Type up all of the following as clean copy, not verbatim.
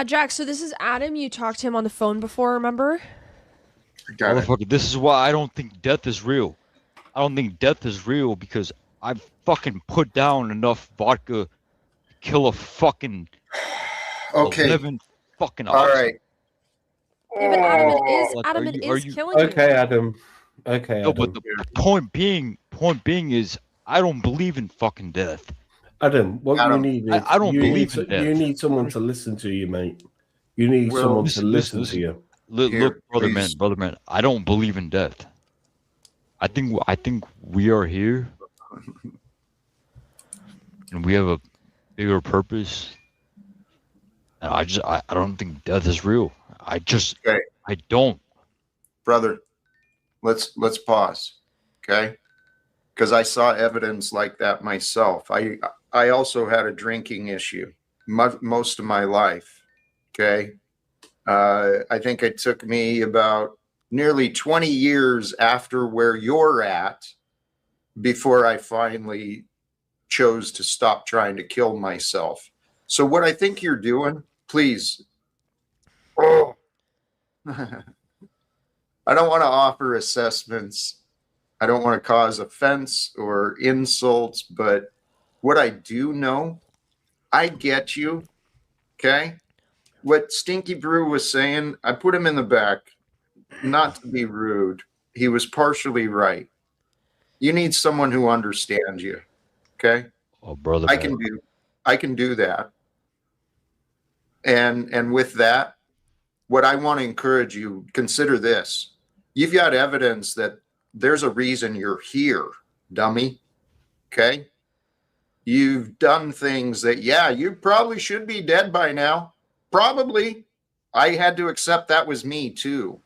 Jack, so this is Adam. You talked to him on the phone before, remember? Got it. Motherfucker, this is why I don't think death is real. I don't think death is real because I've fucking put down enough vodka to kill a fucking Okay. 11 fucking All oxen. right. Yeah, but Adam, it is. Like, Adam, are it you- are is you- killing you. Okay, Adam. Okay, No, Adam. but the point being is I don't believe in fucking death. Adam, what Adam, you need is I don't believe in you death. need someone to listen to you, mate. You need Well, someone listen, to listen listen. to you. Here, Look, brother please. man, I don't believe in death. I think we are here and we have a bigger purpose. And I don't think death is real. Okay. I don't. Brother, let's pause. Okay? Because I saw evidence like that myself. I also had a drinking issue most of my life. Okay? I think it took me about nearly 20 years after where you're at before I finally chose to stop trying to kill myself. So what I think you're doing, please. Oh. I don't want to offer assessments. I don't want to cause offense or insults, but what I do know, I get you. Okay? What Stinky Brew was saying, I put him in the back, not to be rude. He was partially right. You need someone who understands you. Okay? Oh, brother, I man. can do that. And with that, what I want to encourage you, consider this. You've got evidence that there's a reason you're here, dummy. Okay? You've done things that, yeah, you probably should be dead by now. Probably. I had to accept that was me too.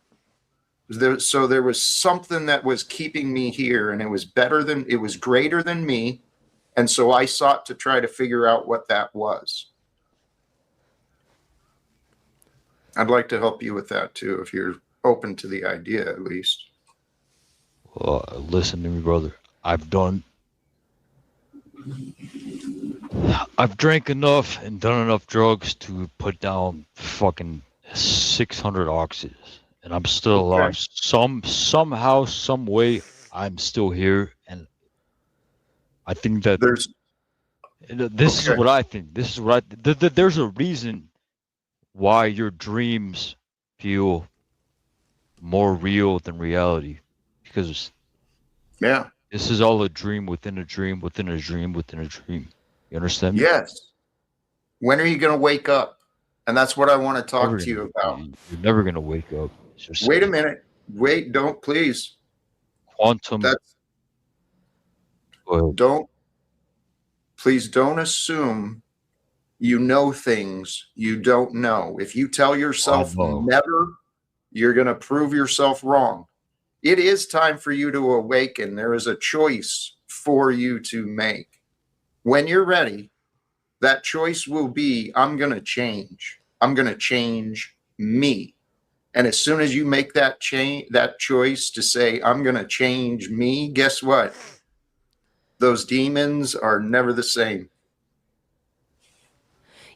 So there was something that was keeping me here, and it was greater than me. And so I sought to try to figure out what that was. I'd like to help you with that too, if you're open to the idea, at least. Well, listen to me, brother. I've drank enough and done enough drugs to put down fucking 600 oxys, and I'm still alive. Somehow, some way, I'm still here, and I think that this is what I think. This is what there's a reason why your dreams feel more real than reality, because this is all a dream within a dream within a dream within a dream. You understand me? Yes. When are you going to wake up? And that's what I want to talk to you about. You're never going to wake up. Wait a minute. Wait, don't, please. Quantum. Please don't assume you know things you don't know. If you tell yourself never, you're going to prove yourself wrong. It is time for you to awaken. There is a choice for you to make. When you're ready, that choice will be, I'm going to change. I'm going to change me. And as soon as you make that choice to say, I'm going to change me, guess what? Those demons are never the same.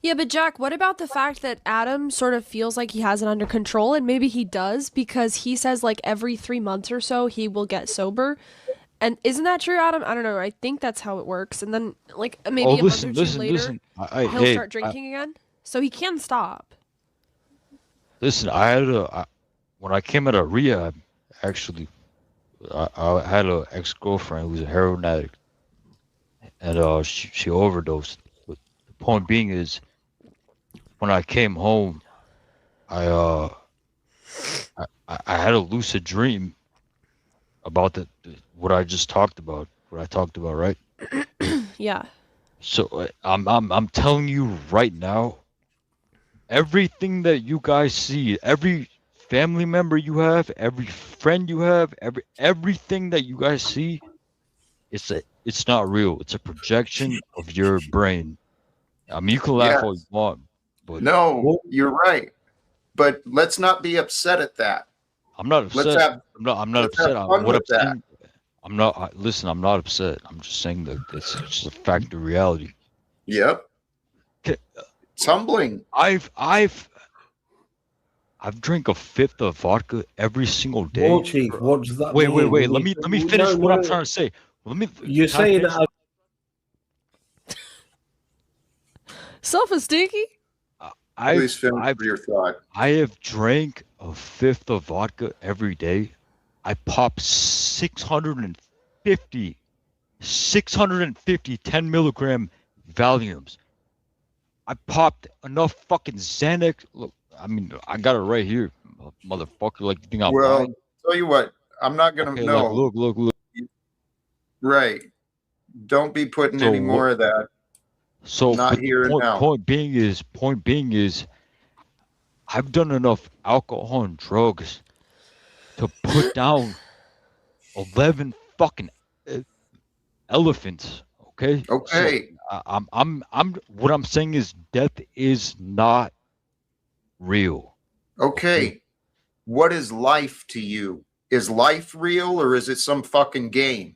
Yeah, but Jack, what about the fact that Adam sort of feels like he has it under control, and maybe he does, because he says like every 3 months or so he will get sober. And isn't that true, Adam? I don't know. I think that's how it works. And then like maybe a month or two later, he'll start drinking again. So he can stop. Listen, when I came out of rehab, actually, I had an ex-girlfriend who's a heroin addict, and she overdosed. But the point being is, when I came home, I had a lucid dream about what I just talked about. What I talked about, right? Yeah. So I'm telling you right now, everything that you guys see, every family member you have, every friend you have, everything that you guys see, it's not real. It's a projection of your brain. I mean, you can laugh all you want, but no, you're right. But let's not be upset at that. I'm not upset. I'm not upset. Listen, I'm not upset. I'm just saying that it's just a fact of reality. Yep. It's humbling. I've drank a fifth of vodka every single day. Warchief, what does that Wait, mean? wait. Let me finish what I'm trying to say. Let me. You're can I saying finish? that. Self-esteem? Please finish your thought. I have drank a fifth of vodka every day. I pop 650 10 milligram Valiums. I popped enough fucking Xanax. Look, I mean, I got it right here, motherfucker. Like, you think I'm Well, lying? tell you what, I'm not gonna Okay, know. like, look. Right. Don't be putting any more of that. So, Not but here and now. point being is, I've done enough alcohol and drugs to put down 11 fucking elephants. Okay. Okay. So, I'm. What I'm saying is, death is not real. Okay. What is life to you? Is life real or is it some fucking game?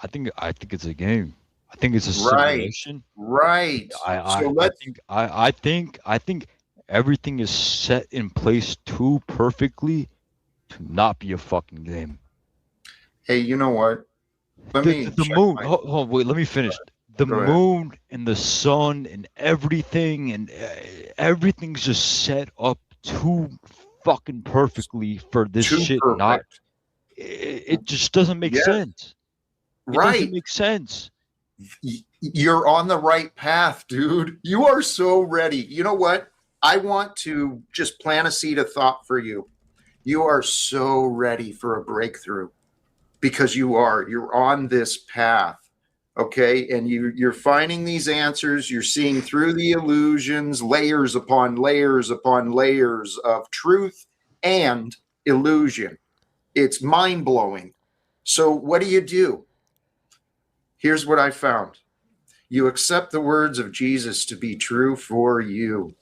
I think it's a game. I think it's a Right. simulation. Right. I think everything is set in place too perfectly to not be a fucking game. Hey, you know what? Let me The check moon. my- Hold, wait, let me finish. The Go ahead. moon and the sun and everything everything's just set up too fucking perfectly for this Too shit perfect. not. It just doesn't make Yes. sense. It Right. doesn't make sense. You're on the right path, dude. You are so ready. You know what? I want to just plant a seed of thought for you. You are so ready for a breakthrough because you're on this path. Okay. And you're finding these answers. You're seeing through the illusions, layers upon layers upon layers of truth and illusion. It's mind blowing. So what do? Here's what I found. You accept the words of Jesus to be true for you.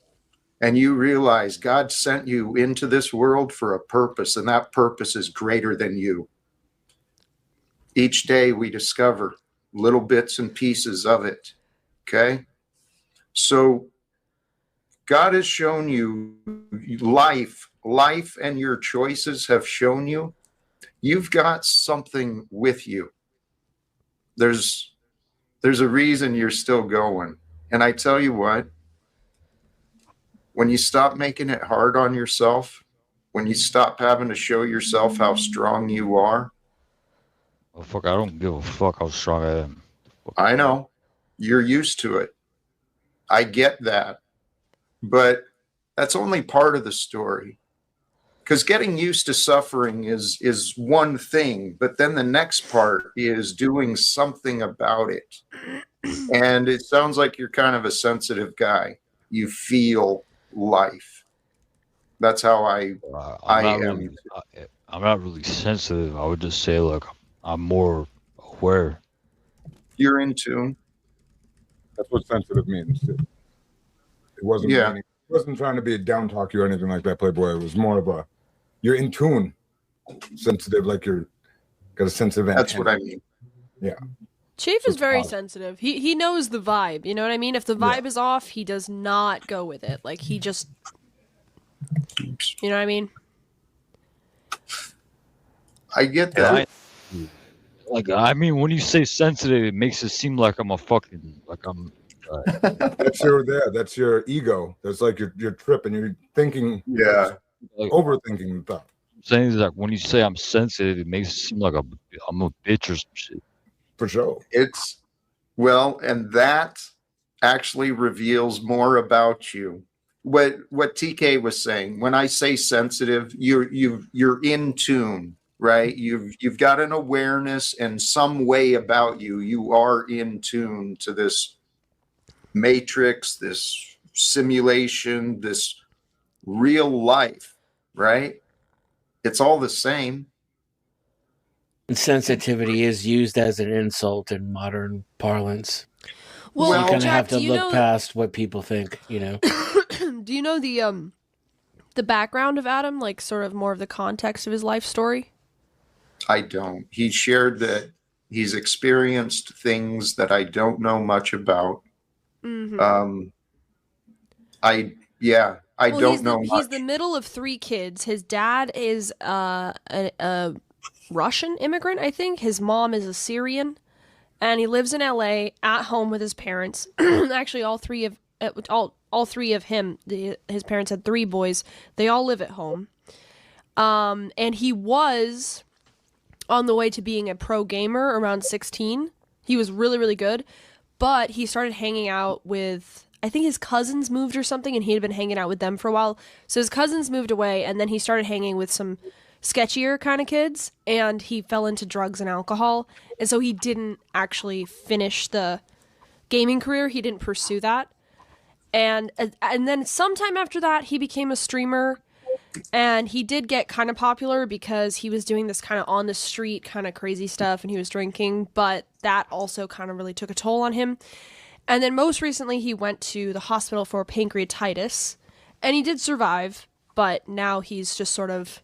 And you realize God sent you into this world for a purpose, and that purpose is greater than you. Each day we discover little bits and pieces of it. Okay? So God has shown you life and your choices have shown you you've got something with you. There's a reason you're still going. And I tell you what, when you stop making it hard on yourself, when you stop having to show yourself how strong you are. Oh, fuck, I don't give a fuck how strong I am. I know. You're used to it. I get that. But that's only part of the story. Because getting used to suffering is one thing, but then the next part is doing something about it. And it sounds like you're kind of a sensitive guy. You feel life. That's how I am. I'm not really sensitive. I would just say, like, I'm more aware. You're in tune. That's what sensitive means. It wasn't meaning, it wasn't trying to be a down talk you or anything like that, Playboy. It was more of a, you're in tune, sensitive, like you're got a sensitive. That's what I mean. Yeah. Chief is very sensitive. He knows the vibe. You know what I mean? If the vibe is off, he does not go with it. Like, he just, you know what I mean? I get that. I mean, when you say sensitive, it makes it seem like I'm a fucking, like I'm. That's your ego. That's like your trip, and you're thinking, like, overthinking the thought. I'm saying is that when you say I'm sensitive, it makes it seem like I'm a bitch or some shit. For sure. And that actually reveals more about you. What TK was saying, when I say sensitive, you're in tune, right? You've got an awareness and some way about you. You are in tune to this matrix, this simulation, this real life, right? It's all the same. And sensitivity is used as an insult in modern parlance. Well, you kind of Jack, have to look past what people think, you know. Do you know the background of Adam, like sort of more of the context of his life story? I don't. He shared that he's experienced things that I don't know much about. Mm-hmm. I Well, don't know he's much. the middle of 3 kids. His dad is a Russian immigrant, I think. His mom is a Syrian, and he lives in LA at home with his parents. Actually, all three of him, his parents had 3 boys. They all live at home. And he was on the way to being a pro gamer around 16. He was really, really good, but he started hanging out with, I think his cousins moved or something, and he had been hanging out with them for a while. So his cousins moved away, and then he started hanging with some sketchier kind of kids, and he fell into drugs and alcohol. And so he didn't actually finish the gaming career. He didn't pursue that. And then sometime after that, he became a streamer, and he did get kind of popular because he was doing this kind of on the street kind of crazy stuff, and he was drinking, but that also kind of really took a toll on him. And then most recently, he went to the hospital for pancreatitis, and he did survive, but now he's just sort of,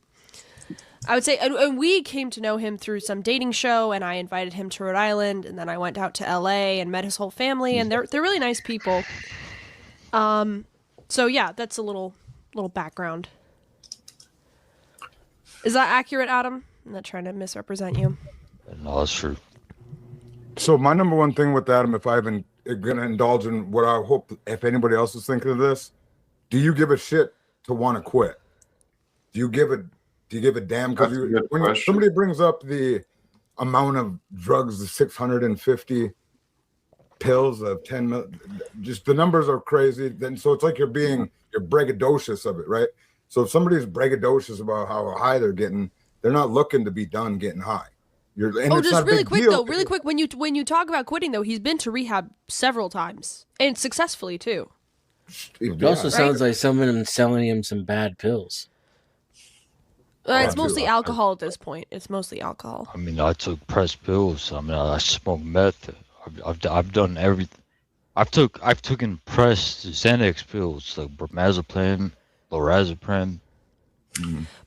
I would say, and we came to know him through some dating show, and I invited him to Rhode Island, and then I went out to LA and met his whole family, and they're really nice people. So yeah, that's a little background. Is that accurate, Adam? I'm not trying to misrepresent you. No, that's true. So my number one thing with Adam, if I'm going to indulge in what I hope, if anybody else is thinking of this, do you give a shit to want to quit? Do you give a damn? Because when somebody brings up the amount of drugs, the 650 pills of 10 mil, just the numbers are crazy. Then so it's like you're braggadocious of it, right? So if somebody's braggadocious about how high they're getting, they're not looking to be done getting high. Just really quick though, really quick. When you talk about quitting though, he's been to rehab several times and successfully too. It also sounds like someone selling him some bad pills. It's mostly alcohol at this point. It's mostly alcohol. I mean, I took pressed pills. I mean, I smoked meth. I've done everything. I've taken pressed Xanax pills like bromazepam, lorazepam.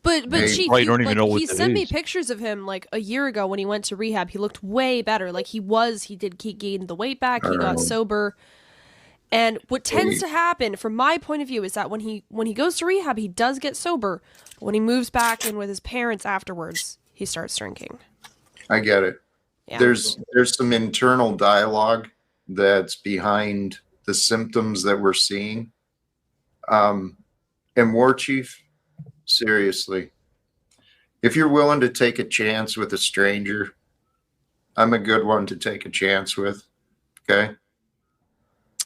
But Chief, don't even know what he sent me pictures of him like a year ago when he went to rehab. He looked way better. Like he gained the weight back. He got sober. And what tends to happen, from my point of view, is that when he goes to rehab, he does get sober. But when he moves back in with his parents afterwards, he starts drinking. I get it. Yeah. There's some internal dialogue that's behind the symptoms that we're seeing. And Warchief, seriously, if you're willing to take a chance with a stranger, I'm a good one to take a chance with. Okay.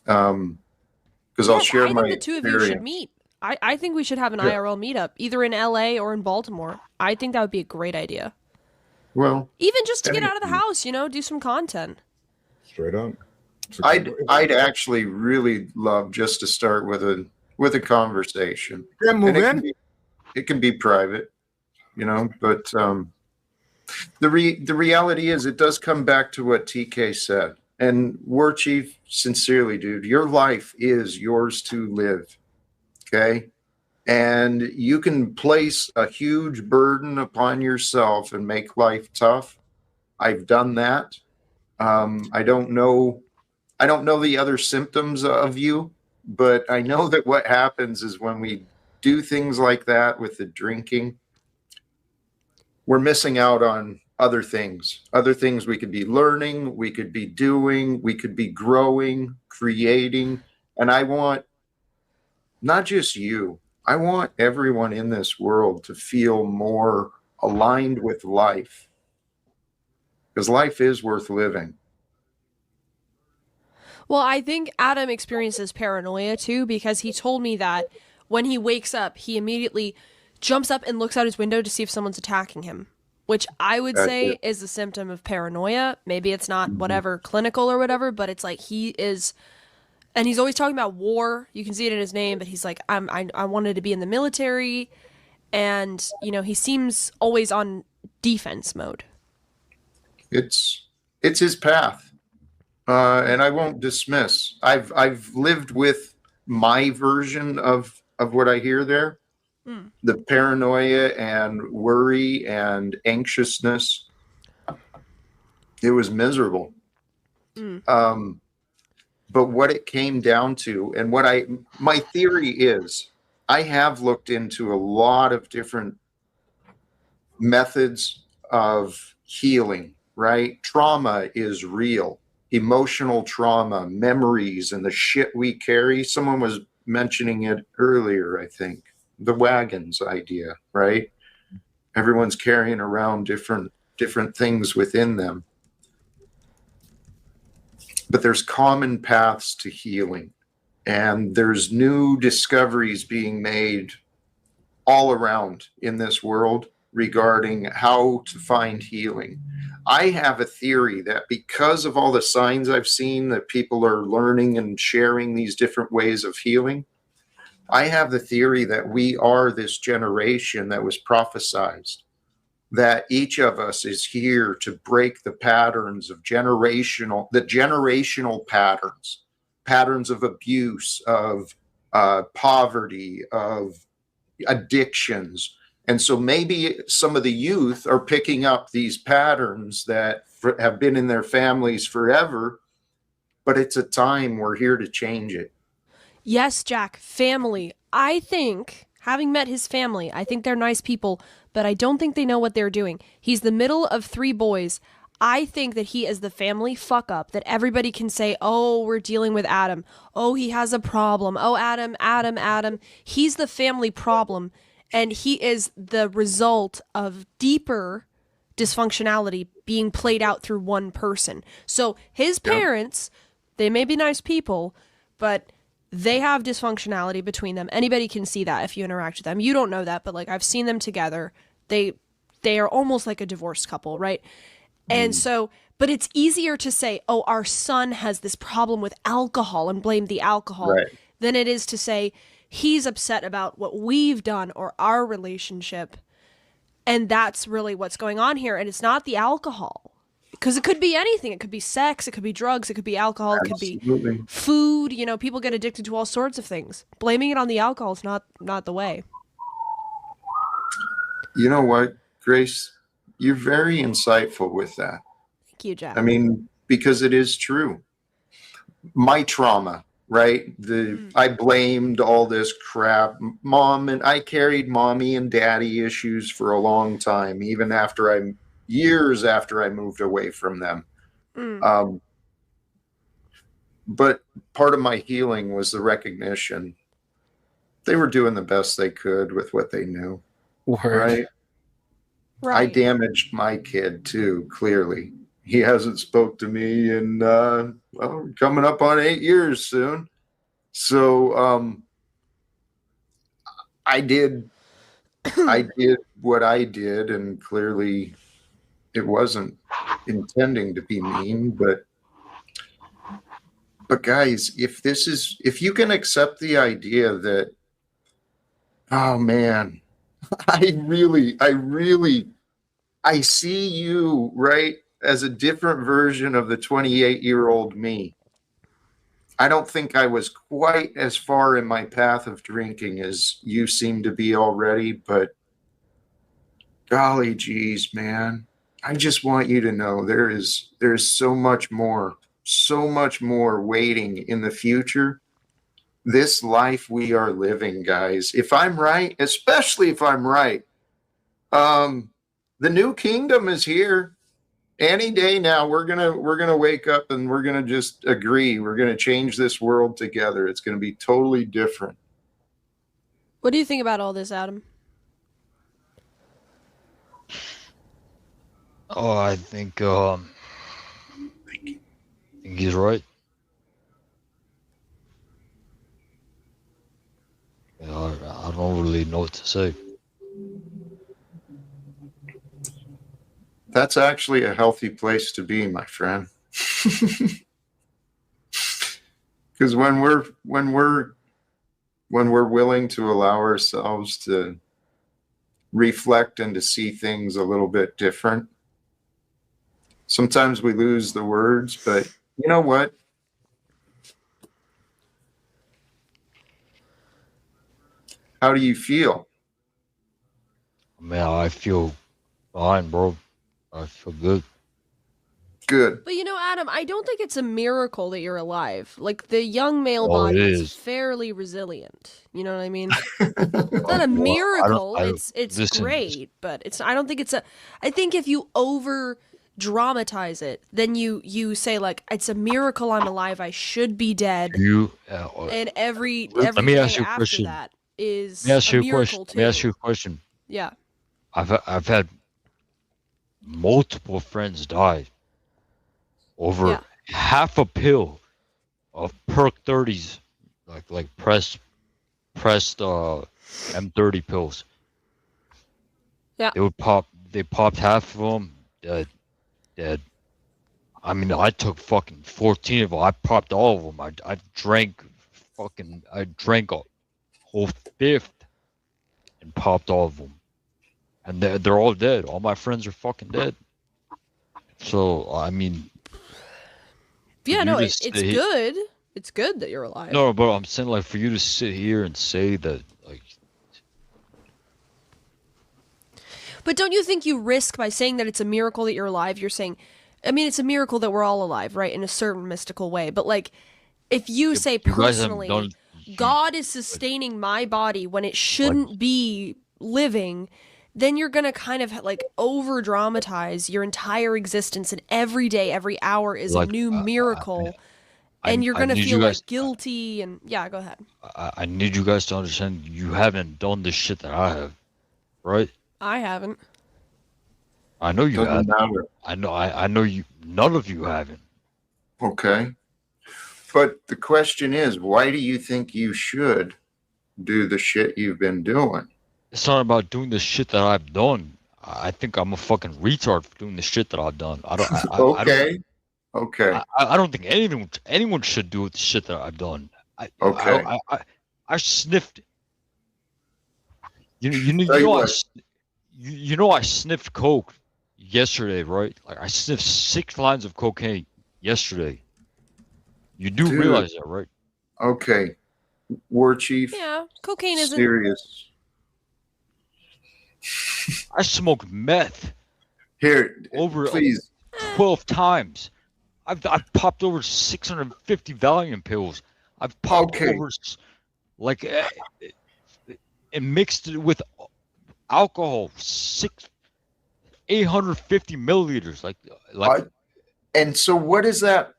Because I'll share my experience. I think the two of you should meet. I think we should have an IRL meetup, either in LA or in Baltimore. I think that would be a great idea. Well, even just to get out of the house, do some content. Straight up. I'd actually really love just to start with a conversation. Yeah, move in. It can be private, but the reality is it does come back to what TK said. And Warchief, sincerely, dude, your life is yours to live. Okay. And you can place a huge burden upon yourself and make life tough. I've done that. I don't know the other symptoms of you, but I know that what happens is when we do things like that with the drinking, we're missing out on other things we could be learning, we could be doing, we could be growing, creating. And I want not just you, I want everyone in this world to feel more aligned with life, because life is worth living. Well, I think Adam experiences paranoia too, because he told me that when he wakes up, he immediately jumps up and looks out his window to see if someone's attacking him, which I would say is a symptom of paranoia. Maybe it's not whatever clinical or whatever, but it's like he is, and he's always talking about war. You can see it in his name, but he's like, I wanted to be in the military, and he seems always on defense mode. It's his path. And I won't dismiss. I've lived with my version of what I hear there. The paranoia and worry and anxiousness. It was miserable. But what it came down to, and my theory is, I have looked into a lot of different methods of healing, right? Trauma is real. Emotional trauma, memories, and the shit we carry. Someone was mentioning it earlier, I think. The wagons idea, right? Everyone's carrying around different things within them. But there's common paths to healing, and there's new discoveries being made all around in this world regarding how to find healing. I have a theory that because of all the signs I've seen that people are learning and sharing these different ways of healing, I have the theory that we are this generation that was prophesized, that each of us is here to break the patterns of generational patterns of abuse, of poverty, of addictions. And so maybe some of the youth are picking up these patterns that have been in their families forever, but it's a time we're here to change it. Yes, Jack, family. I think, having met his family, I think they're nice people, but I don't think they know what they're doing. He's the middle of 3 boys. I think that he is the family fuck up, that everybody can say, oh, we're dealing with Adam. Oh, he has a problem. Oh, Adam. He's the family problem, and he is the result of deeper dysfunctionality being played out through one person. So his parents, they may be nice people, but they have dysfunctionality between them. Anybody can see that if you interact with them. You don't know that, but like I've seen them together. They are almost like a divorced couple, right? And so, but it's easier to say, oh, our son has this problem with alcohol and blame the alcohol than it is to say he's upset about what we've done or our relationship. And that's really what's going on here. And it's not the alcohol. Because it could be anything. It could be sex. It could be drugs. It could be alcohol. It could be food. You know, people get addicted to all sorts of things. Blaming it on the alcohol is not the way. You know what, Grace? You're very insightful with that. Thank you, Jack. I mean, because it is true. My trauma, right? I blamed all this crap. I carried mommy and daddy issues for a long time, even years after I moved away from them. But part of my healing was the recognition they were doing the best they could with what they knew. Right? I damaged my kid too, clearly. He hasn't spoke to me in coming up on 8 years soon. So I did what I did, and clearly it wasn't intending to be mean, but guys, if you can accept the idea that, oh man, I see you, right, as a different version of the 28-year-old me. I don't think I was quite as far in my path of drinking as you seem to be already, but golly geez, man. I just want you to know there's so much more waiting in the future. This life we are living, guys. If I'm right, especially if I'm right, the new kingdom is here. Any day now, we're gonna wake up and we're gonna just agree. We're gonna change this world together. It's gonna be totally different. What do you think about all this, Adam? Oh, I think he's right. I don't really know what to say. That's actually a healthy place to be, my friend. Because when we're willing to allow ourselves to reflect and to see things a little bit different, sometimes we lose the words, but you know what? How do you feel? Man, I feel fine, bro. I feel good. Good. But Adam, I don't think it's a miracle that you're alive. Like, the young male Oh, it body is is. fairly resilient. You know what I mean? It's not a miracle. It's listen. great, but I don't think it's a. I think if you over dramatize it, then you say like it's a miracle I'm alive. I should be dead. And every let me day ask you a after question. that is Let me ask a you a miracle question. too. Let me ask you a question. Yeah. I've had multiple friends die over half a pill of perk 30s, like pressed M30 pills. Yeah. They popped half of them, dead. I mean, I took fucking 14 of them. I popped all of them. I drank a whole fifth and popped all of them. And they're all dead. All my friends are fucking dead. So, I mean... Yeah, no, it's good. It's good that you're alive. No, but I'm saying, like, for you to sit here and say that, like... But don't you think you risk by saying that it's a miracle that you're alive? You're saying... I mean, it's a miracle that we're all alive, right? In a certain mystical way. But, like, if you say personally, God is sustaining my body when it shouldn't be living... then you're going to kind of like over dramatize your entire existence, and every day, every hour is a new miracle. And you're going to feel like guilty and go ahead. I need you guys to understand you haven't done the shit that I have, right? I haven't. I know you Doesn't haven't. matter. I know you, none of you haven't. Okay. But the question is, why do you think you should do the shit you've been doing? It's not about doing the shit that I've done. I think I'm a fucking retard for doing the shit that I've done. I don't think anyone should do the shit that I've done. I sniffed. You know I sniffed coke yesterday, right? Like I sniffed 6 lines of cocaine yesterday. You do realize that, right? Okay, Warchief. Yeah, cocaine isn't serious. I smoked meth. Here, over please. 12 times. I've popped over 650 Valium pills. I've popped over like and mixed it with alcohol 850 milliliters. Like and so what does that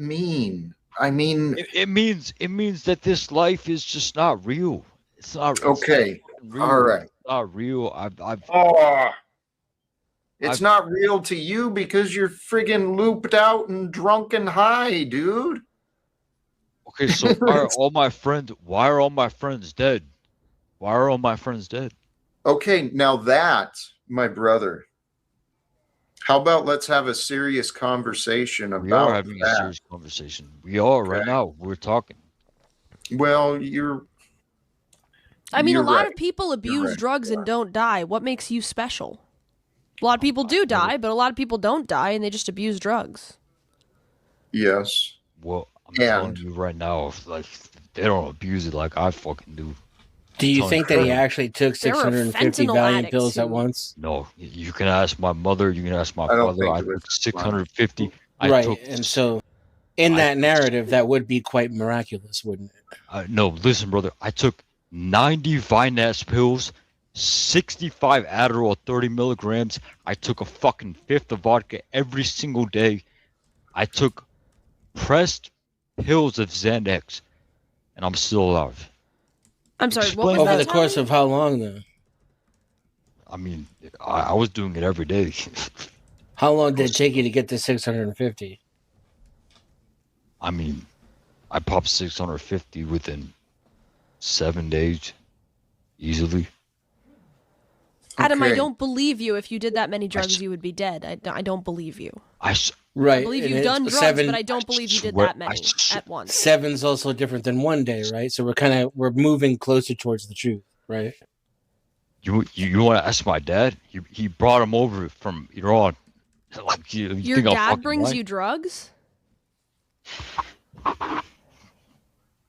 mean? I mean, it means that this life is just not real. It's not okay. It's not all right. It's not real. It's not real to you because you're friggin' looped out and drunk and high, dude. Okay, so why are all my friends dead? Why are all my friends dead? Okay, now that, my brother, how about let's have a serious conversation about that? We are having a serious conversation. We are right now. We're talking. Well, I mean, a lot of people abuse drugs and don't die. What makes you special? A lot of people do die, but a lot of people don't die, and they just abuse drugs. Yes. Well, I'm telling you right now, like they don't abuse it like I fucking do. Do you think that he actually took 650 Valium pills at once? No, you can ask my mother. You can ask my father. I took 650. Right, and so in that narrative, that would be quite miraculous, wouldn't it? No, listen, brother. I took 90 Vinax pills, 65 Adderall, 30 milligrams. I took a fucking fifth of vodka every single day. I took pressed pills of Xanax, and I'm still alive. I'm sorry, what was over the course of how long, though? I mean, I was doing it every day. How long did it take you to get to 650? I mean, I popped 650 within 7 days, easily. Adam, I don't believe you. If you did that many drugs, you would be dead. I don't believe you. I believe you've done drugs, but I don't believe you did that many at once. 7's also different than 1 day, right? So we're moving closer towards the truth, right? You want to ask my dad? He brought him over from Iran. Like your dad brings you drugs?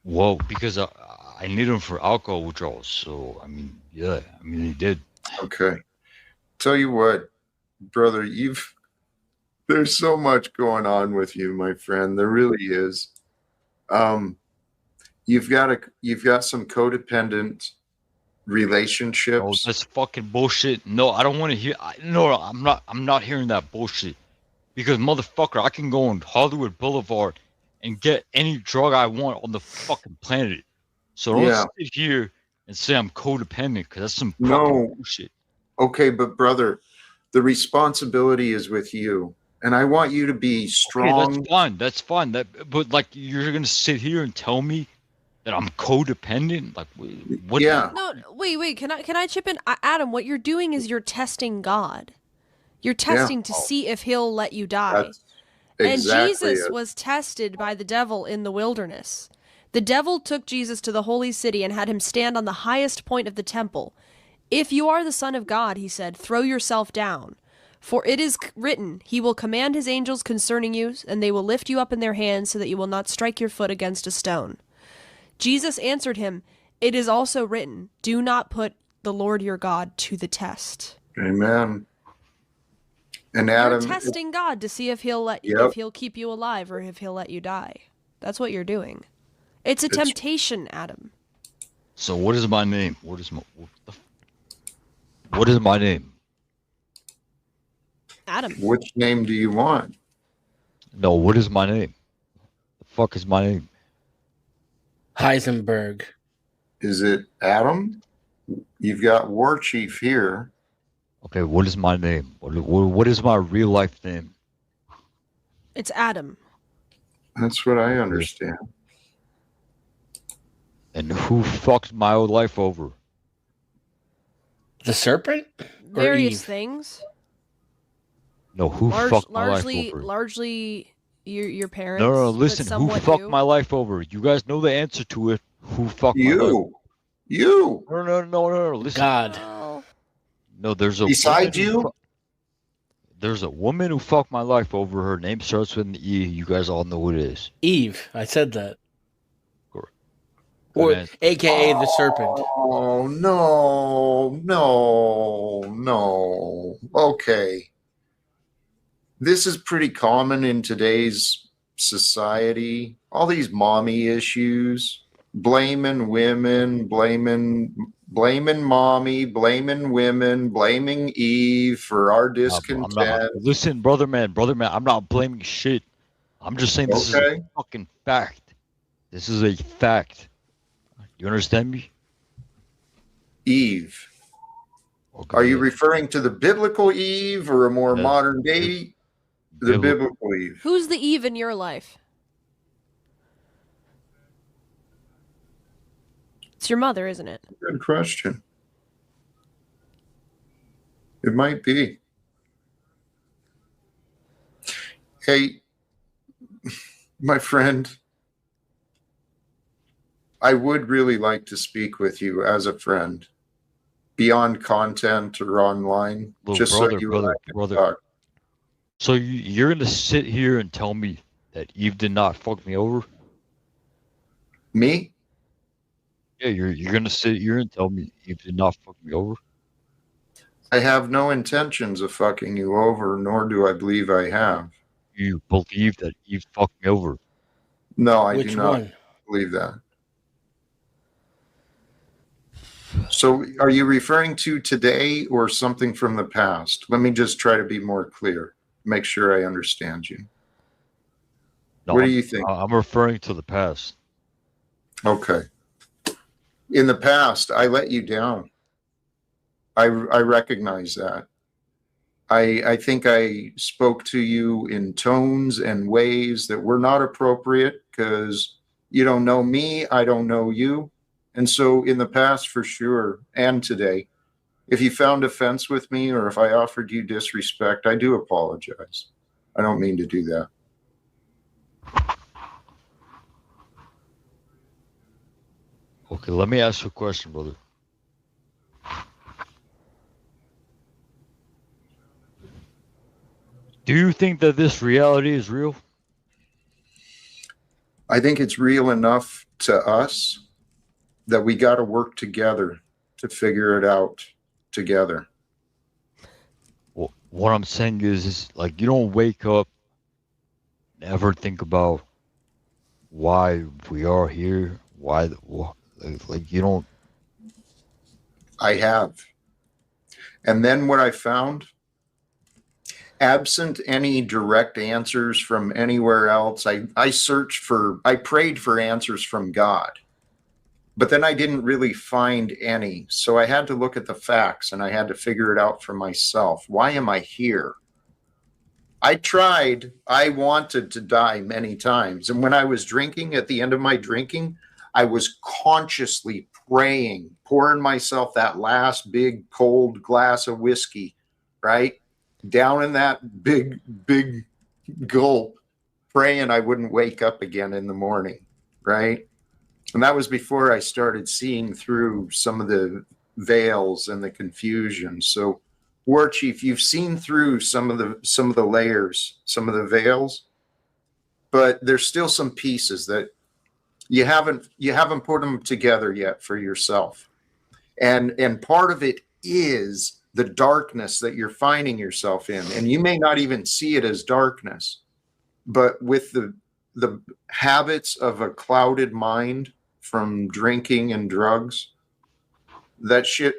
Well, because I need him for alcohol withdrawals. So I mean, yeah, he did. Okay. Tell you what, brother, There's so much going on with you, my friend. There really is. You've got some codependent relationships. Oh, that's fucking bullshit. No, I don't want to hear. No, I'm not hearing that bullshit. Because motherfucker, I can go on Hollywood Boulevard and get any drug I want on the fucking planet. So don't sit here and say I'm codependent, because that's some fucking bullshit. Okay, but brother, the responsibility is with you. And I want you to be strong. Okay, that's fine. But like, you're gonna sit here and tell me that I'm codependent? Like, what? Yeah. No, wait. Can I chip in? Adam, what you're doing is you're testing God. You're testing to see if he'll let you die. That's exactly and Jesus it. was tested by the devil in the wilderness. The devil took Jesus to the holy city and had him stand on the highest point of the temple. If you are the Son of God, he said, throw yourself down. For it is written, he will command his angels concerning you, and they will lift you up in their hands so that you will not strike your foot against a stone. Jesus answered him, it is also written, do not put the Lord your God to the test. Amen. And Adam, you're testing God to see if he'll if he'll keep you alive or if he'll let you die. That's what you're doing. It's a temptation, Adam. So what is my name? What is my name? Adam. Which name do you want? No, what is my name? The fuck is my name? Heisenberg. Is it Adam? You've got Warchief here. Okay, what is my name? What is my real life name? It's Adam. That's what I understand. And who fucked my old life over? The serpent? Various things. No, who fucked my life over? Largely your parents. No, listen, who fucked my life over? You guys know the answer to it. Who fucked my life over? You. No, listen. God. No, there's a beside you. There's a woman who fucked my life over. Her name starts with an E. You guys all know who it is. Eve. I said that. Correct. Or AKA the serpent. Oh, no. Okay. This is pretty common in today's society. All these mommy issues, blaming women, blaming mommy, blaming women, blaming Eve for our discontent. Listen, brother man, I'm not blaming shit. I'm just saying this is a fucking fact. This is a fact. You understand me? Eve. Okay. Are you referring to the biblical Eve or a more modern day? The biblical Eve. Who's the Eve in your life? It's your mother, isn't it? Good question. It might be. Hey, my friend, I would really like to speak with you as a friend, beyond content or online. Brother. So you're gonna sit here and tell me that Eve did not fuck me over? Me? Yeah, you're gonna sit here and tell me Eve did not fuck me over? I have no intentions of fucking you over, nor do I believe I have. You believe that Eve fucked me over? No, I do not believe that. So are you referring to today or something from the past? Let me just try to be more clear. Make sure I understand you. No, what do you think? I'm referring to the past. Okay. In the past, I let you down. I recognize that. I think I spoke to you in tones and ways that were not appropriate because you don't know me, I don't know you. And so in the past, for sure, and today, if you found offense with me or if I offered you disrespect, I do apologize. I don't mean to do that. Okay, let me ask you a question, brother. Do you think that this reality is real? I think it's real enough to us that we got to work together to figure it out together. Well, what I'm saying is like you don't wake up, ever think about why we are here, like you don't. I have. And then what I found, absent any direct answers from anywhere else, I prayed for answers from God. But then I didn't really find any. So I had to look at the facts and I had to figure it out for myself. Why am I here? I wanted to die many times. And when I was drinking, at the end of my drinking, I was consciously praying, pouring myself that last big cold glass of whiskey, right? Down in that big, big gulp, praying I wouldn't wake up again in the morning, right? And that was before I started seeing through some of the veils and the confusion. So, Warchief, you've seen through some of the layers, some of the veils, but there's still some pieces that you haven't put them together yet for yourself. And part of it is the darkness that you're finding yourself in. And you may not even see it as darkness, but with the habits of a clouded mind from drinking and drugs, that shit,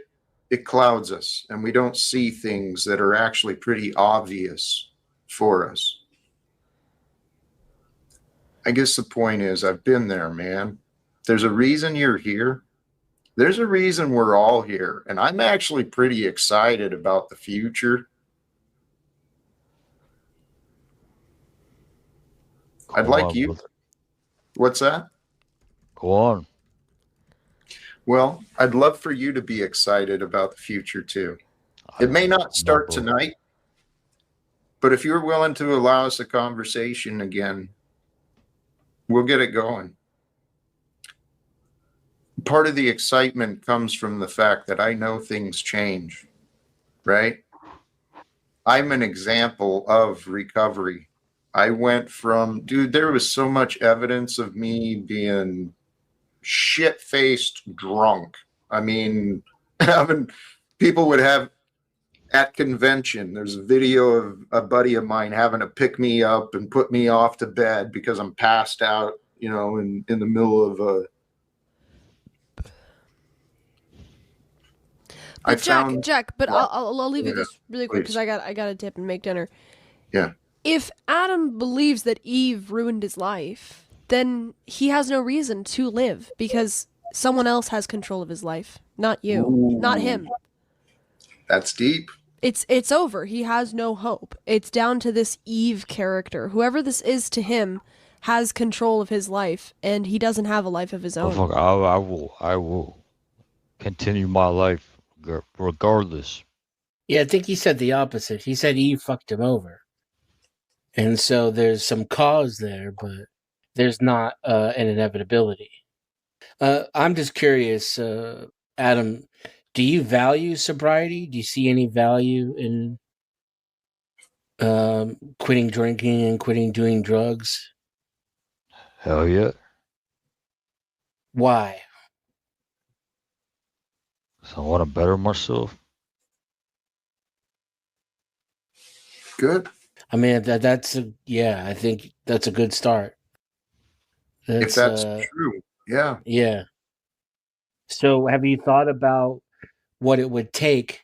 it clouds us and we don't see things that are actually pretty obvious for us. I guess the point is, I've been there, man. There's a reason you're here. There's a reason we're all here. And I'm actually pretty excited about the future. I'd like you. What's that? Go on. Well, I'd love for you to be excited about the future too. It may not start tonight, but if you're willing to allow us a conversation again, we'll get it going. Part of the excitement comes from the fact that I know things change, right? I'm an example of recovery. I went from, dude, there was so much evidence of me being shit-faced drunk. I mean, people would have at convention, there's a video of a buddy of mine having to pick me up and put me off to bed because I'm passed out, you know, in the middle of a. But Jack, but I'll leave you this really quick because I got to dip and make dinner. Yeah. If Adam believes that Eve ruined his life, then he has no reason to live because someone else has control of his life, not you, not him. That's deep. It's over. He has no hope. It's down to this Eve character. Whoever this is to him has control of his life, and he doesn't have a life of his own. I will continue my life regardless. Yeah, I think he said the opposite. He said Eve fucked him over. And so there's some cause there, but there's not an inevitability. I'm just curious, Adam, do you value sobriety? Do you see any value in quitting drinking and quitting doing drugs? Hell yeah. Why? So I want to better myself. Good. I mean, I think that's a good start. If that's true, yeah. Yeah. So have you thought about what it would take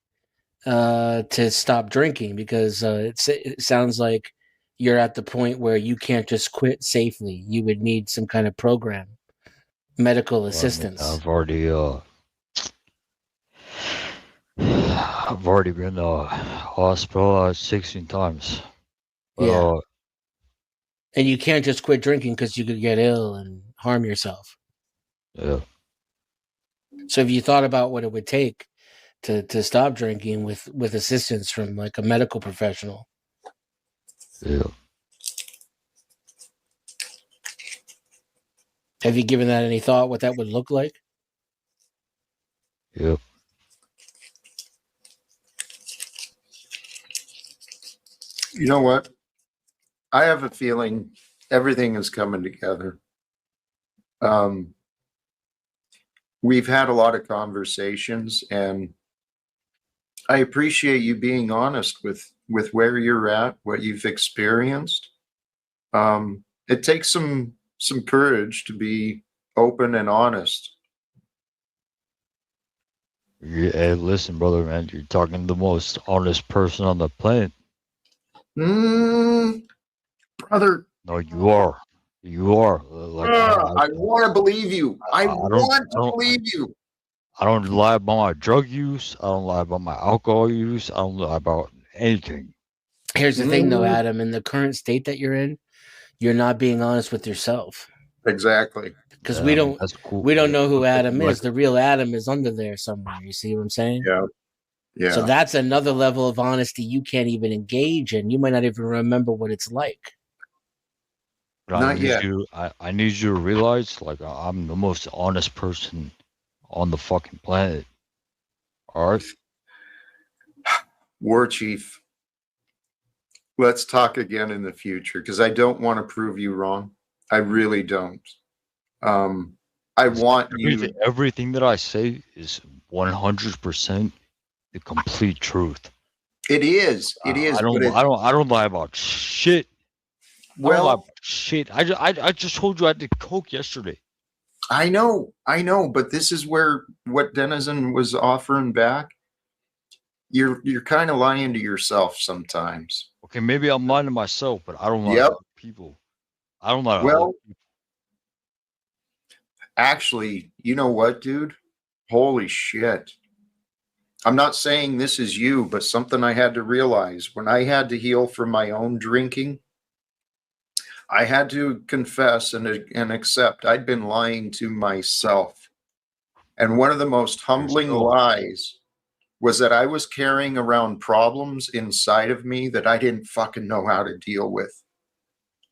to stop drinking? Because it sounds like you're at the point where you can't just quit safely. You would need some kind of program, medical assistance. I mean, I've already been hospitalized 16 times. Yeah. And you can't just quit drinking because you could get ill and harm yourself. Yeah. So have you thought about what it would take to stop drinking with assistance from like a medical professional? Yeah. Have you given that any thought, what that would look like? Yep. You know what? I have a feeling everything is coming together. We've had a lot of conversations, and I appreciate you being honest with where you're at, what you've experienced. It takes some courage to be open and honest. Yeah, hey, listen, brother, man, you're talking to the most honest person on the planet. Brother. No, you are. You are. Like, I want to believe you. I want to believe you. I don't lie about my drug use. I don't lie about my alcohol use. I don't lie about anything. Here's the thing, though, Adam. In the current state that you're in, you're not being honest with yourself. Exactly. Because Yeah, we don't that's cool. we don't know who Adam Like- is. The real Adam is under there somewhere. You see what I'm saying? Yeah. Yeah. So that's another level of honesty you can't even engage in. You might not even remember what it's like. But Not yet. I need you to realize, like, I'm the most honest person on the fucking planet. All right? Warchief, let's talk again in the future, because I don't want to prove you wrong. I really don't. I want you. Everything that I say is 100% the complete truth. It is. It is. I don't lie about shit. Well, shit. I just told you I did coke yesterday. I know, but this is where what Denizen was offering back. You're kind of lying to yourself sometimes. Okay, maybe I'm lying to myself, but I don't lie Yep. to people. I don't lie to Well, other people. Actually, you know what, dude? Holy shit. I'm not saying this is you, but something I had to realize when I had to heal from my own drinking. I had to confess and accept I'd been lying to myself. And one of the most humbling lies was that I was carrying around problems inside of me that I didn't fucking know how to deal with.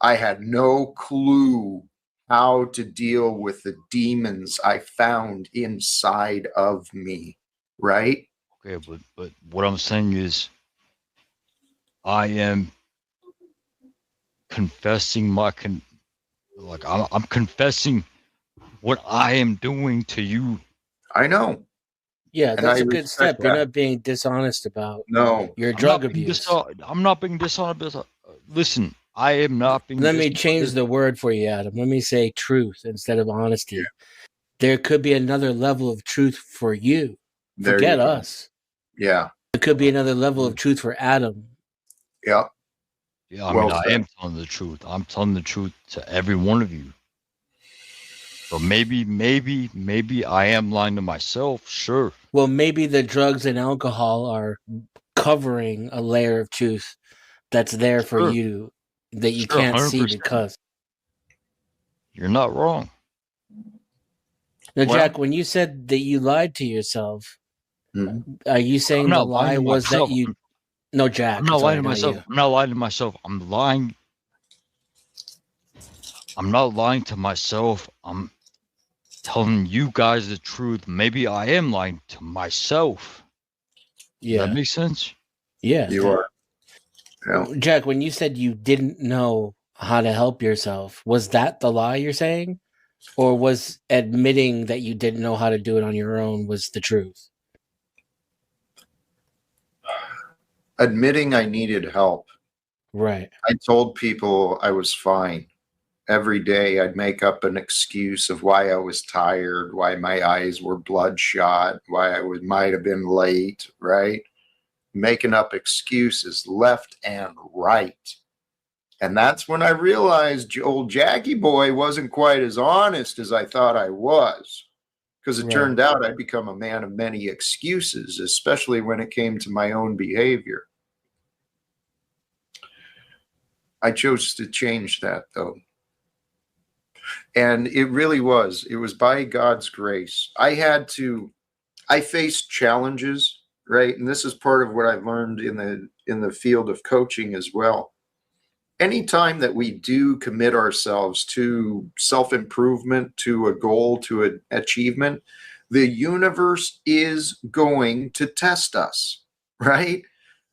I had no clue how to deal with the demons I found inside of me, right? Okay, but what I'm saying is I am confessing I'm confessing what I am doing to you. I know. Yeah, And that's I a good respect step. You're that. not being dishonest about No. your drug abuse. I'm not being dishonest. Listen, I am not being Let me dishonest. change the word for you, Adam. Let me say truth instead of honesty. Yeah. There could be another level of truth for you. There Forget you go. us. Yeah. It could be another level of truth for Adam. Yeah. Yeah, I Well mean, said. I am telling the truth. I'm telling the truth to every one of you. So maybe I am lying to myself. Sure. Well, maybe the drugs and alcohol are covering a layer of truth that's there for Sure. you that you Sure, can't see 100%. because. You're not wrong. Now, Well- Jack, when you said that you lied to yourself, are you saying I'm the not lie lying to was myself. that you? No, Jack. I'm not sorry, lying to myself. you. I'm not lying to myself. I'm lying. I'm not lying to myself. I'm telling you guys the truth. Maybe I am lying to myself. Does Yeah, that make sense? yeah. You are. Yeah. Jack, when you said you didn't know how to help yourself, was that the lie you're saying? Or was admitting that you didn't know how to do it on your own was the truth? Admitting I needed help. Right. I told people I was fine. Every day I'd make up an excuse of why I was tired, why my eyes were bloodshot, why might have been late, right? Making up excuses left and right. And that's when I realized old Jackie boy wasn't quite as honest as I thought I was. Because it turned out I'd become a man of many excuses, especially when it came to my own behavior. I chose to change that, though. And it really was. It was by God's grace. I faced challenges, right? And this is part of what I've learned in the field of coaching as well. Anytime that we do commit ourselves to self-improvement, to a goal, to an achievement, the universe is going to test us, right?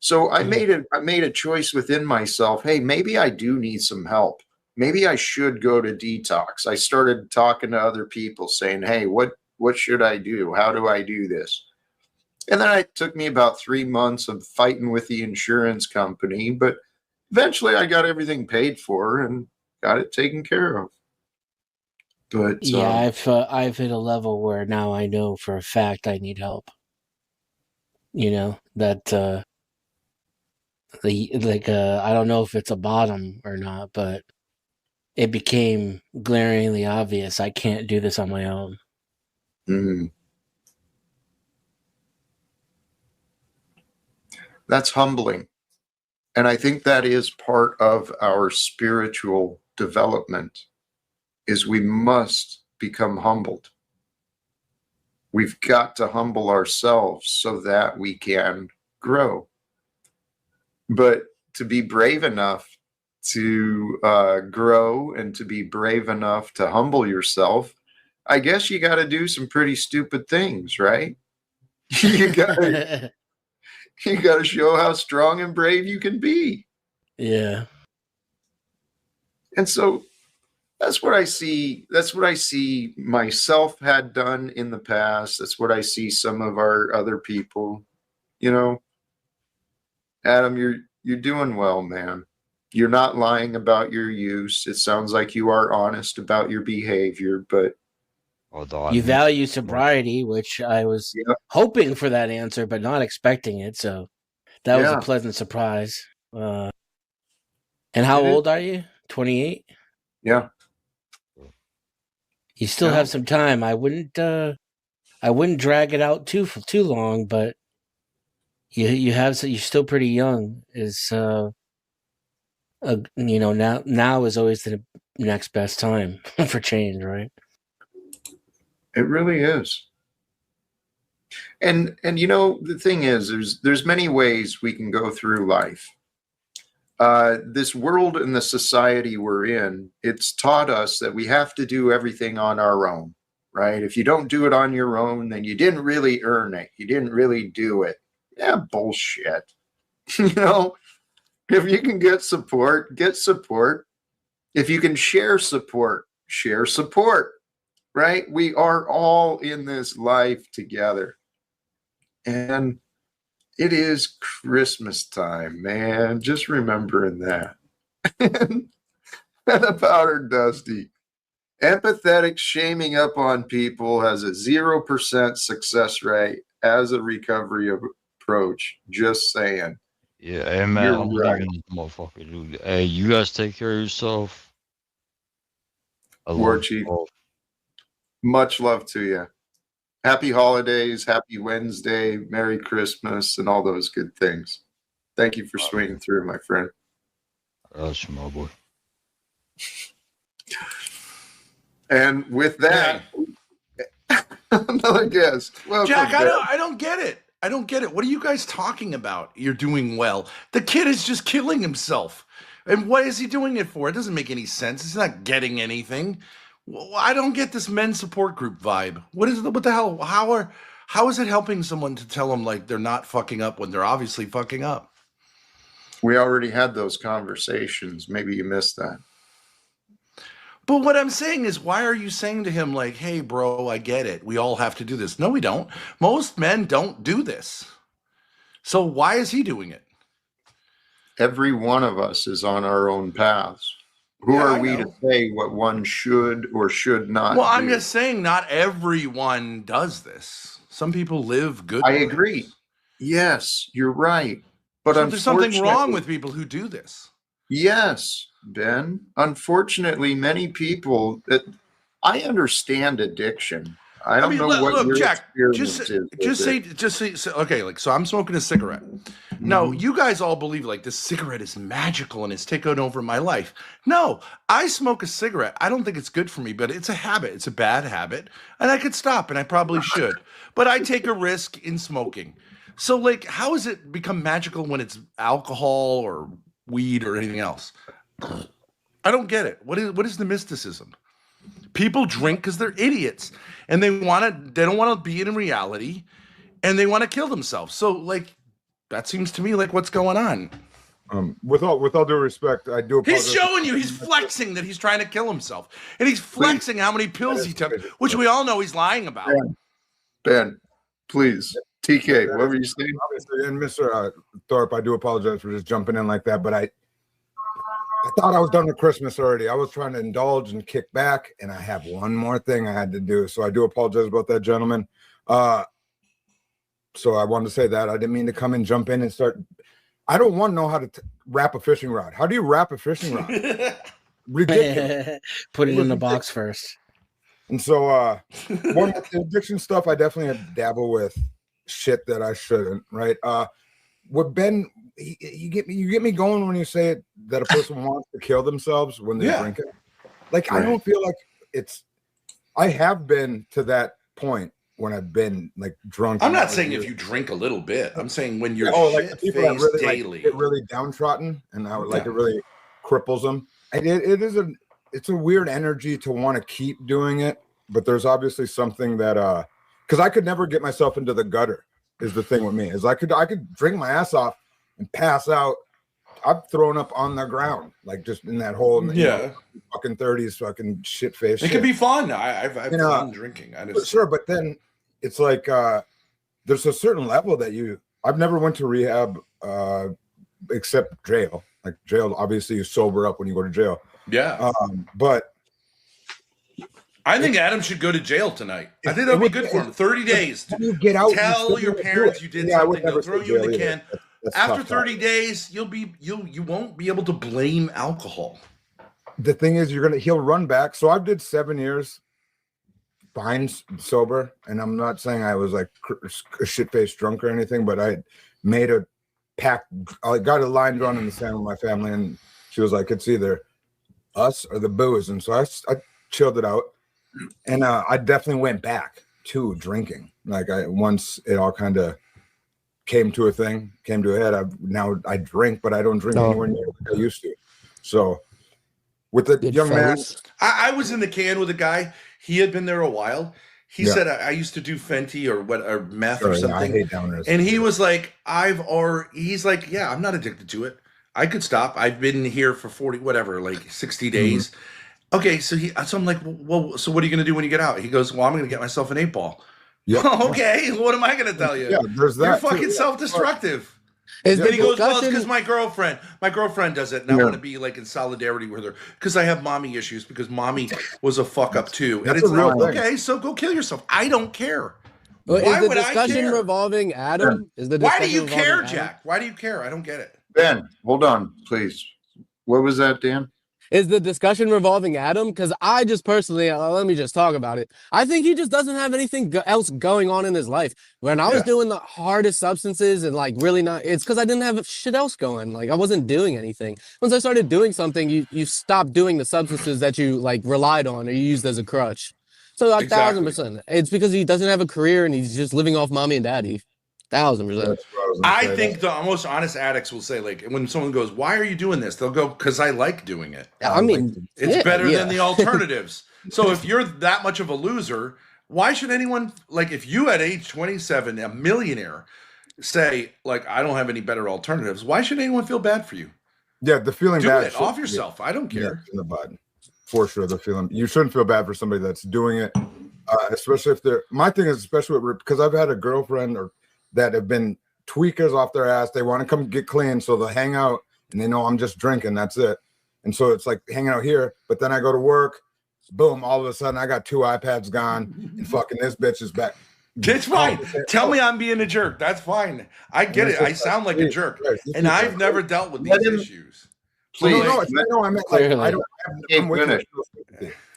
So I made a choice within myself. Hey, maybe I do need some help. Maybe I should go to detox. I started talking to other people saying, hey, what should I do? How do I do this? And then it took me about 3 months of fighting with the insurance company, but eventually I got everything paid for and got it taken care of. But yeah, I've hit a level where now I know for a fact I need help. You know, that I don't know if it's a bottom or not, but it became glaringly obvious I can't do this on my own. That's humbling. And I think that is part of our spiritual development, is we must become humbled. We've got to humble ourselves so that we can grow. But to be brave enough to grow and to be brave enough to humble yourself, I guess you got to do some pretty stupid things, right? You got to show how strong and brave you can be. Yeah. And so that's what I see. That's what I see myself had done in the past. That's what I see some of our other people. You know, Adam, you're doing well, man. You're not lying about your use. It sounds like you are honest about your behavior, but you value sobriety, which I was hoping for that answer, but not expecting it. So that was a pleasant surprise. And how old are you? 28? Yeah. You still have some time. I wouldn't drag it out too long, but you're still pretty young. Now is always the next best time for change, right? It really is. And you know, the thing is, there's many ways we can go through life. This world and the society we're in, it's taught us that we have to do everything on our own, right? If you don't do it on your own, then you didn't really earn it. You didn't really do it. Yeah, bullshit. You know, if you can get support, get support. If you can share support, right? We are all in this life together. And it is Christmas time, man. Just remembering that. And the Powder Dusty. Empathetic shaming up on people has a 0% success rate as a recovery approach. Just saying. Yeah, hey man, I'm leaving this motherfucker, dude. Hey, you guys take care of yourself. Warchief, much love to you. Happy holidays, happy Wednesday, Merry Christmas, and all those good things. Thank you for swinging through, my friend. That's my boy. And with that, another guest. Welcome, Jack, I don't get it. I don't get it. What are you guys talking about? You're doing well. The kid is just killing himself. And what is he doing it for? It doesn't make any sense. He's not getting anything. Well, I don't get this men's support group vibe. What the hell? How is it helping someone to tell them like they're not fucking up when they're obviously fucking up? We already had those conversations. Maybe you missed that. But what I'm saying is, why are you saying to him like, hey, bro, I get it. We all have to do this. No, we don't. Most men don't do this. So why is he doing it? Every one of us is on our own paths. Who are we to say what one should or should not do? I'm just saying not everyone does this. Some people live good I lives. agree. Yes, you're right. But so there's something wrong with people who do this. Yes, Ben. Unfortunately, many people I understand addiction. I don't know what your Jack, experience is. Just say, okay, like, so I'm smoking a cigarette. Now, you guys all believe like this cigarette is magical and it's taken over my life. No, I smoke a cigarette. I don't think it's good for me, but it's a habit. It's a bad habit. And I could stop, and I probably should. But I take a risk in smoking. So, like, how has it become magical when it's alcohol or weed or anything else? I don't get it. What is the mysticism? People drink because they're idiots, and they don't want to be in reality, and they want to kill themselves. So, like, that seems to me like what's going on. With all due respect, I do apologize. He's showing you, he's flexing that he's trying to kill himself, and he's flexing how many pills he took, which we all know he's lying about. Ben, please. TK, what were you saying? Obviously, and Mr. Thorp, I do apologize for just jumping in like that, but I thought I was done with Christmas already. I was trying to indulge and kick back, and I have one more thing I had to do. So I do apologize about that, gentlemen. So I wanted to say that. I didn't mean to come and jump in and start. I don't want to know how to wrap a fishing rod. How do you wrap a fishing rod? Ridiculous. Put it in the box first. And so one of the addiction stuff, I definitely have to dabble with shit that I shouldn't, right? What Ben, you get me going when you say it, that a person wants to kill themselves when they drink it. Like, right. I don't feel like I have been to that point when I've been like drunk. I'm not saying if you drink a little bit. I'm saying when you're like people that really daily. Like, get really downtrodden, and I would like it really cripples them. And it's a weird energy to want to keep doing it, but there's obviously something that because I could never get myself into the gutter is the thing with me. Is I could drink my ass off and pass out. I've thrown up on the ground, like just in that hole. Fucking 30s, fucking shit face. It can be fun. I've fun drinking. Sure, but then it's like there's a certain level that I've never went to rehab except jail. Like jail, obviously you sober up when you go to jail. Yeah. But I think Adam should go to jail tonight. I think that would be good for him. 30 days. You get out. Tell your parents you did something. They'll throw you in the can. That's after 30 days, you won't be able to blame alcohol. The thing is, he'll run back. So I did 7 years fine sober, and I'm not saying I was like a shit-faced drunk or anything, but I made a pact. I got a line drawn in the sand with my family, and she was like, it's either us or the booze. And so I chilled it out, and I definitely went back to drinking. Like once it all kind of came to a head. I drink, but I don't drink anywhere near like I used to. So with the young man, I was in the can with a guy. He had been there a while. He said, I used to do Fenty or meth or something. I hate downers. And he was like, he's like, yeah, I'm not addicted to it. I could stop. I've been here for 60 days. Mm-hmm. Okay. So I'm like, well, so what are you going to do when you get out? He goes, well, I'm going to get myself an 8-ball. Yep. Okay. What am I going to tell you? Yeah, there's that. You're fucking self-destructive. And he goes, well, it's because my girlfriend does it, and I want to be like in solidarity with her because I have mommy issues because mommy was a fuck up too. And it's like, okay, so go kill yourself. I don't care. Well, why would I care? Revolving Adam? Why do you care, Jack? Why do you care? I don't get it. Ben, hold on, please. What was that, Dan? Is the discussion revolving Adam? Because I just personally, let me just talk about it. I think he just doesn't have anything else going on in his life. When I was doing the hardest substances and like really not, it's because I didn't have shit else going. Like I wasn't doing anything. Once I started doing something, you stop doing the substances that you like relied on or you used as a crutch. So 1,000%. It's because he doesn't have a career and he's just living off mommy and daddy. 1,000%. I think the most honest addicts will say, like, when someone goes, why are you doing this? They'll go, because I like doing it. I mean, it's better than the alternatives. So if you're that much of a loser, why should anyone, like, if you at age 27, a millionaire, say, like, I don't have any better alternatives, why should anyone feel bad for you? Yeah, the feeling bad. Do it off yourself. I don't care. In the bud. For sure, the feeling. You shouldn't feel bad for somebody that's doing it, especially if they're, my thing is, especially because I've had a girlfriend that have been tweakers off their ass. They want to come get clean, so they'll hang out and they know I'm just drinking. That's it. And so it's like hanging out here, but then I go to work, boom, all of a sudden I got 2 iPads gone and fucking this bitch is back. It's fine. Tell me I'm being a jerk. That's fine. I get it. I sound like a jerk. And I've never dealt with these issues. Please. No, I meant like I don't have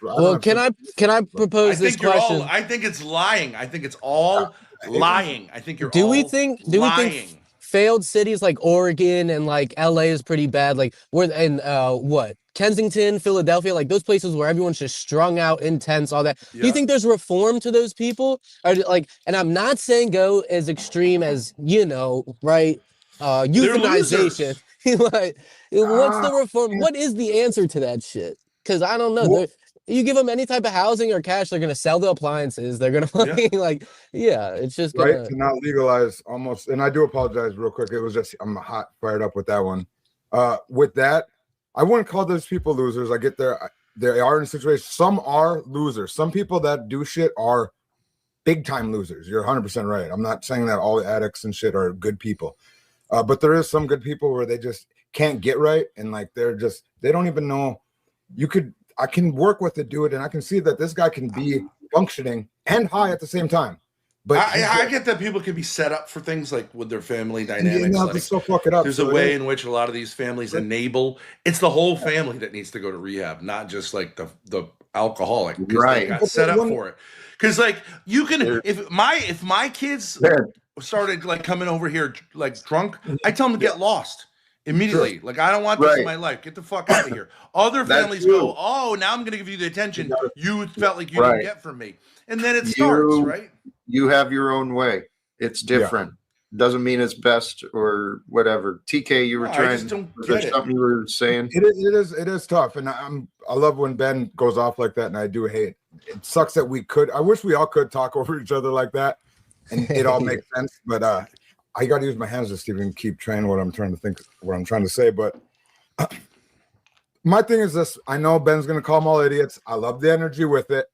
well, can I propose this question? I think it's lying. I think it's all lying. I think you're do we think failed cities like Oregon and like LA is pretty bad, like what Kensington, Philadelphia, like those places where everyone's just strung out, intense, all that. Do you think there's reform to those people? Or like, and I'm not saying go as extreme as right, euthanization. Like, what's the reform? What is the answer to that shit? Because I don't know. You give them any type of housing or cash, they're gonna sell the appliances. They're gonna it's just gonna... right to not legalize almost. And I do apologize real quick. It was just I'm fired up with that one. With that, I wouldn't call those people losers. I get there. They are in a situation. Some are losers. Some people that do shit are big time losers. You're 100% right. I'm not saying that all addicts and shit are good people, but there is some good people where they just can't get right, and like they don't even know. I can work with the dude, and I can see that this guy can be functioning and high at the same time. But I get that people can be set up for things like with their family dynamics. Like, so fuck it up. There's a way in which a lot of these families enable. It's the whole family that needs to go to rehab, not just like the alcoholic, because they got set up for it. Because like you can, if my kids started like coming over here like drunk, I tell them to get lost immediately. Like, I don't want this in my life. Get the fuck out of here. Other families go, oh, now I'm going to give you the attention you felt like you didn't get from me. And then it starts, right? You have your own way. It's different. Doesn't mean it's best or whatever. TK, you were trying. There's something you were saying. It is tough, and I love when Ben goes off like that, and I do hate. It sucks that we could. I wish we all could talk over each other like that, and it all makes sense. But I got to use my hands to even keep train what I'm trying to think, what I'm trying to say. But my thing is this: I know Ben's gonna call them all idiots. I love the energy with it.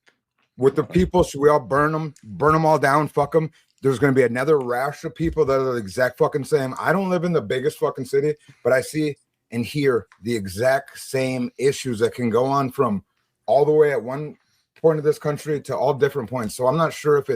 With the people, should we all burn them all down, fuck them? There's going to be another rash of people that are the exact fucking same. I don't live in the biggest fucking city, but I see and hear the exact same issues that can go on from all the way at one point of this country to all different points. So I'm not sure if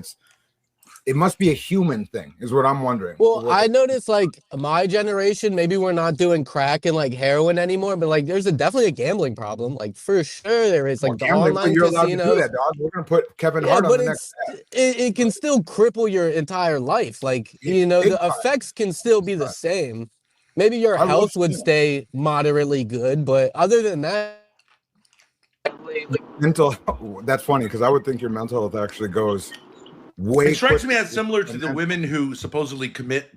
it must be a human thing, is what I'm wondering. Well, I noticed like my generation, maybe we're not doing crack and like heroin anymore, but like there's definitely a gambling problem. Like for sure there is. Like the online you're allowed to do casinos. that, dog. We're gonna put Kevin Hart on the next. It can still cripple your entire life. Like the effects can still be the same. Maybe your health would stay moderately good, but other than that, mental. That's funny because I would think your mental health actually goes. It strikes me as similar to the women who supposedly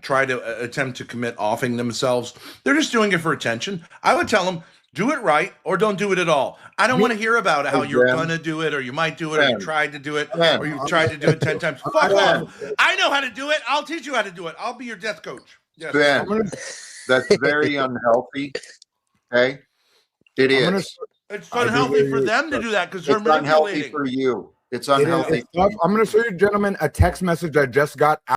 try to attempt to commit offing themselves. They're just doing it for attention. I would tell them, do it right or don't do it at all. I don't want to hear about how you're going to do it or you might do it or you tried to do it or you tried to do it 10 times. Fuck off. I know how to do it. I'll teach you how to do it. I'll be your death coach. Yes. Ben, that's very unhealthy. Okay? It is. It's unhealthy for them to do that because they're unhealthy for you. It's unhealthy. I'm going to show you, gentlemen, a text message I just got.